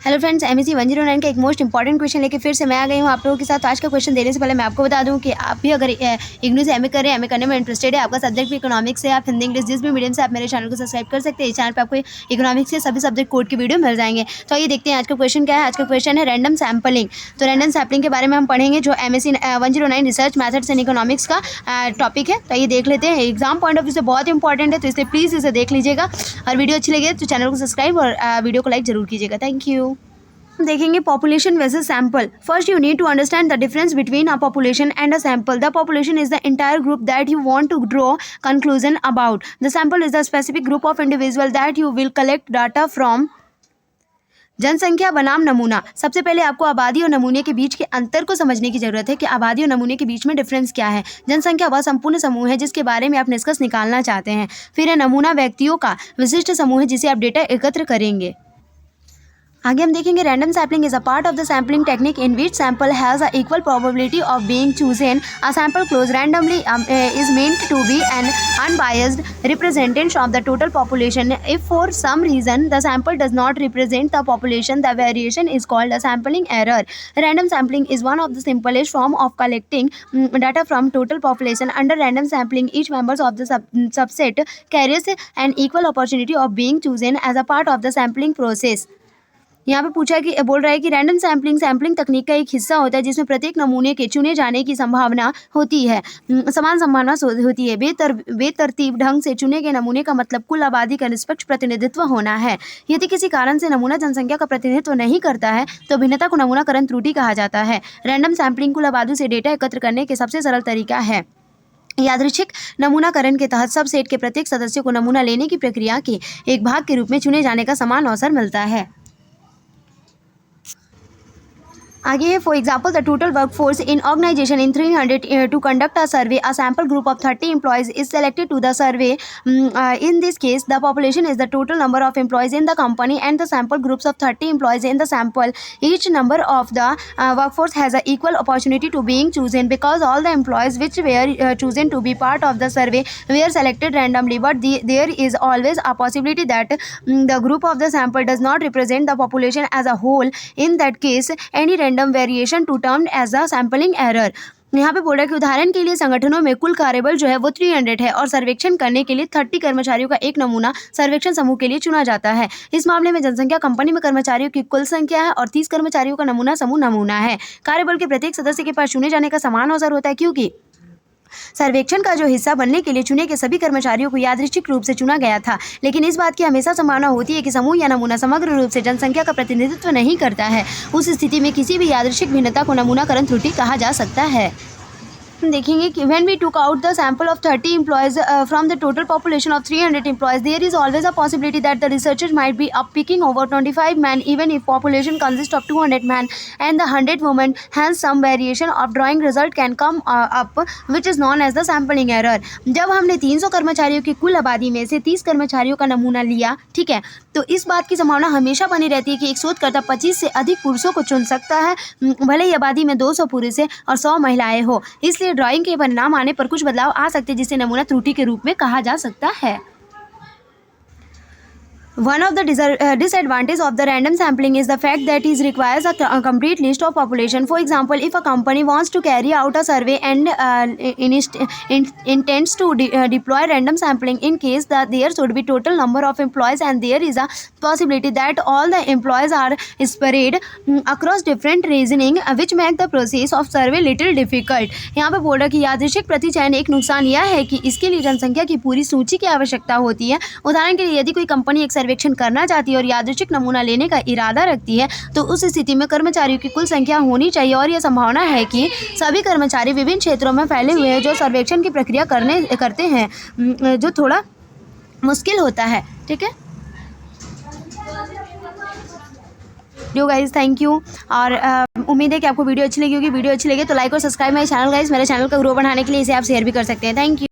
Hello friends, MSc 109 का एक most important question लेके फिर से मैं आ गई हूँ आप लोगों के साथ। तो आज का क्वेश्चन देने से पहले मैं आपको बता दूं कि आप भी अगर इग्नू से एमए करें, एमए करने में इंटरेस्टेड है, आपका सब्जेक्ट भी इकोनॉमिक्स है, आप हिंदी इंग्लिश जिस भी मीडियम से आप मेरे चैनल को सब्सक्राइब कर सकते हैं। इस चैनल पर आपको इकोनॉमिक्स के सभी सब्जेक्ट कोड की वीडियो मिल जाएंगे। तो आइए देखते हैं आज का क्वेश्चन क्या है। आज का क्वेश्चन है रैंडम सैम्पलिंग। तो रैंडम सैम्पलिंग के बारे में हम पढ़ेंगे, जो MSc 109 research methods in economics का टॉपिक है। तो आइए देख लेते हैं, एग्जाम पॉइंट ऑफ व्यू से बहुत इंपॉर्टेंट है, तो इसलिए प्लीज़ इसे देख लीजिएगा। और वीडियो अच्छी लगे तो चैनल को सब्सक्राइब और वीडियो को लाइक जरूर कीजिएगा। Thank you. देखेंगे population versus sample. First you need to understand the difference between a population and a sample. The population is the entire group that you want to draw conclusion about. The sample is the specific group of individual that you will collect data from. जनसंख्या बनाम नमूना। सबसे पहले आपको आबादी और नमूने के बीच के अंतर को समझने की जरूरत है कि आबादी और नमूने के बीच में डिफरेंस क्या है। जनसंख्या वह संपूर्ण समूह है जिसके बारे में आप निष्कर्ष निकालना चाहते हैं। फिर है नमूना, व्यक्तियों का विशिष्ट समूह है जिसे आप डेटा एकत्र करेंगे। आगे हम देखेंगे random sampling is a part of the sampling technique in which sample has a equal probability of being chosen. A sample close randomly is meant to be an unbiased representation of the total population. If for some reason the sample does not represent the population, the variation is called a sampling error. Random sampling is one of the simplest form of collecting data from total population. Under random sampling, each members of the subset carries an equal opportunity of being chosen as a part of the sampling process. यहाँ पे पूछा कि बोल रहा है कि random sampling तकनीक का एक हिस्सा होता है जिसमें प्रत्येक नमूने के चुने जाने की संभावना होती है, समान संभावना होती है। बेतरतीब ढंग से चुने गए नमूने का मतलब कुल आबादी का निष्पक्ष प्रतिनिधित्व होना है। यदि किसी कारण से नमूना जनसंख्या का प्रतिनिधित्व नहीं करता है तो भिन्नता को नमूनाकरण त्रुटि कहा जाता है। रैंडम सैम्पलिंग कुल आबादी से डेटा एकत्र करने के सबसे सरल तरीका है। यादृच्छिक नमूनाकरण के तहत सब सेट के प्रत्येक सदस्य को नमूना लेने की प्रक्रिया के एक भाग के रूप में चुने जाने का समान अवसर मिलता है। आगे है, for example the total work force in organisation in 300 to conduct a survey. A sample group of 30 employees is selected to the survey. In this case the population is the total number of employees in the company and the sample groups of 30 employees in the sample. Each number of the workforce has a equal opportunity to being chosen because all the employees which where chosen to be part of the survey were selected randomly, but there is always a possibility that the group of the sample does not represent the population as a whole. In that case any random variation to termed as a sampling error. यहाँ पे बोल रहा है कि उदाहरण के लिए संगठनों में कुल कार्यबल जो है वो 300 है और सर्वेक्षण करने के लिए 30 कर्मचारियों का एक नमूना सर्वेक्षण समूह के लिए चुना जाता है। इस मामले में जनसंख्या कंपनी में कर्मचारियों की कुल संख्या है और 30 कर्मचारियों का नमूना समूह नमूना है। कार्यबल के प्रत्येक सदस्य के पास चुने जाने का समान अवसर होता है, क्योंकि सर्वेक्षण का जो हिस्सा बनने के लिए चुने के सभी कर्मचारियों को यादृच्छिक रूप से चुना गया था। लेकिन इस बात की हमेशा संभावना होती है कि समूह या नमूना समग्र रूप से जनसंख्या का प्रतिनिधित्व नहीं करता है। उस स्थिति में किसी भी यादृच्छिक भिन्नता को नमूनाकरण त्रुटि कहा जा सकता है। देखेंगे कि when we took out the sample of 30 employees from the total population of 300 employees, there is always a possibility that the researchers might be picking over 25 men even if population consists of 200 men and the 100 women. Hence some variation of drawing result can come up which is known as the sampling error. जब हमने 300 कर्मचारियों की कुल आबादी में से 30 कर्मचारियों का नमूना लिया, ठीक है, तो इस बात की संभावना हमेशा बनी रहती है कि एक शोधकर्ता 25 से अधिक पुरुषों को चुन सकता है, भले ही आबादी में 200 पुरुष है और 100 महिलाएं हो। इसलिए ड्राइंग के परिणाम आने पर कुछ बदलाव आ सकते हैं जिसे नमूना त्रुटि के रूप में कहा जा सकता है। One of the disadvantages of the random sampling is the fact that it requires a complete list of population. For example, if a company wants to carry out a survey and intends to deploy random sampling, in case that there should be total number of employees and there is a possibility that all the employees are spread across different reasoning, which make the process of survey little difficult. यहाँ पे बोल रहा है कि यादृच्छिक प्रतिचयन एक नुकसान यह है कि इसके लिए जनसंख्या की पूरी सूची की आवश्यकता होती है। उदाहरण के लिए यदि कोई कंपनी एक सर्वेक्षण करना चाहती है और यादृच्छिक नमूना लेने का इरादा रखती है तो उस स्थिति में कर्मचारियों की कुल संख्या होनी चाहिए और यह संभावना है कि सभी कर्मचारी विभिन्न क्षेत्रों में फैले हुए हैं जो सर्वेक्षण की प्रक्रिया करते हैं, जो थोड़ा मुश्किल होता है। ठीक है गाइज, थैंक यू। और उम्मीद है कि आपको वीडियो अच्छी लगी होगी। वीडियो अच्छी लगी तो लाइक और सब्सक्राइब मेरे चैनल गाइज। मेरे चैनल का ग्रो बढ़ाने के लिए इसे आप शेयर भी कर सकते हैं। Thank you.